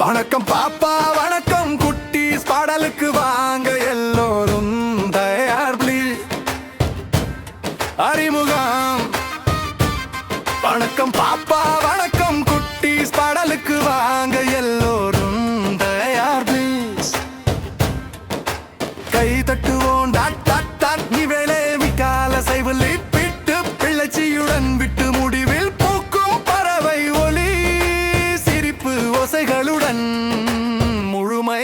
வணக்கம் பாப்பா வணக்கம் குட்டீஸ் பாடலுக்கு வாங்க எல்லோரும் தயார் ப்ளீஸ். அறிமுகம். வணக்கம் பாப்பா வணக்கம் குட்டீஸ் பாடலுக்கு வாங்க எல்லோரும் தயார் ப்ளீஸ். கை தட்டுவோம் டாட் டாட் டாட் நீ வேலை விக்கால சைவல் விட்டு பிள்ளைச்சியுடன் விட்டு முடிவில் பூக்கும் பறவை ஒலி சிரிப்பு ஓசைகளுடன் முழுமை.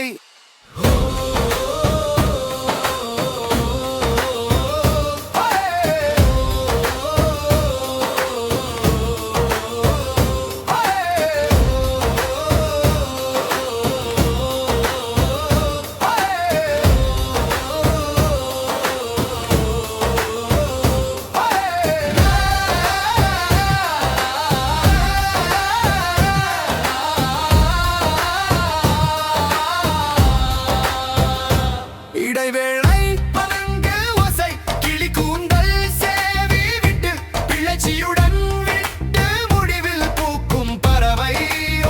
இடைவேளை பனங்கில் ஓசை கிளி கூந்தல் சேவி விட்டு பிள்ளைச்சியுடன் விட்டு முடிவில் பூக்கும் பறவை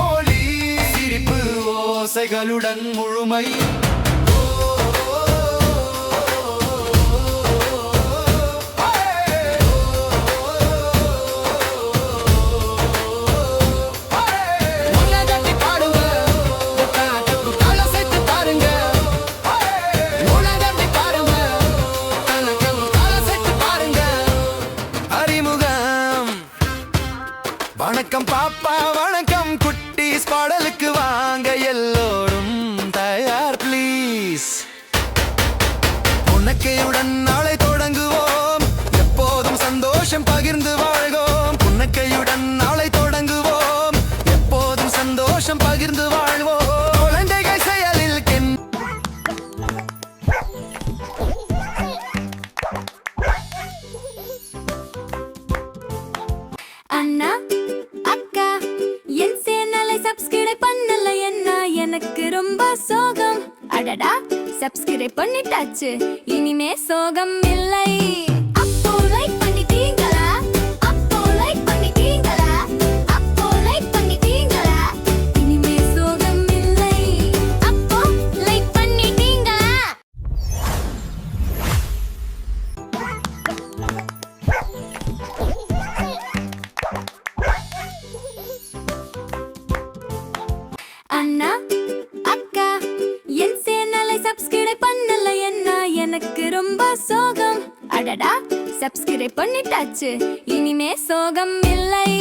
ஒலி சிரிப்பு ஓசைகளுடன் முழுமை. வணக்கம் பாப்பா வணக்கம் குட்டீஸ் பாடலுக்கு வாங்க எல்லோரும் தயார் ப்ளீஸ். புன்னக்கையுடன் நாளை தொடங்குவோம் எப்போதும் சந்தோஷம் பகிர்ந்து வாழ்வோம். புன்னக்கையுடன் நாளை தொடங்குவோம் எப்போதும் சந்தோஷம் பகிர்ந்து வாழ்வோம். குழந்தைகள் செயலில் அண்ணா அக்கா என் சேனலை சப்ஸ்கிரைப் பண்ணல என்ன எனக்கு ரொம்ப சோகம். அடடா சப்ஸ்கிரைப் பண்ணிட்டாச்சு இனிமே சோகம் இல்லை. அப்போ லைக் பண்ணிட்டீங்களா? அப்போ லைக் பண்ணிட்டீங்களா? அப்போ லைக் பண்ணிட்டீங்களா? இனிமே சோகம் இல்லை. அப்போ லைக் பண்ணிட்டீங்களா? அண்ணா அக்கா என் சேனலை சப்ஸ்கிரைப் பண்ணல என்ன எனக்கு ரொம்ப சோகம். அடடா சப்ஸ்கிரைப் பண்ணிட்டாச்சு இனிமே சோகம் இல்லை.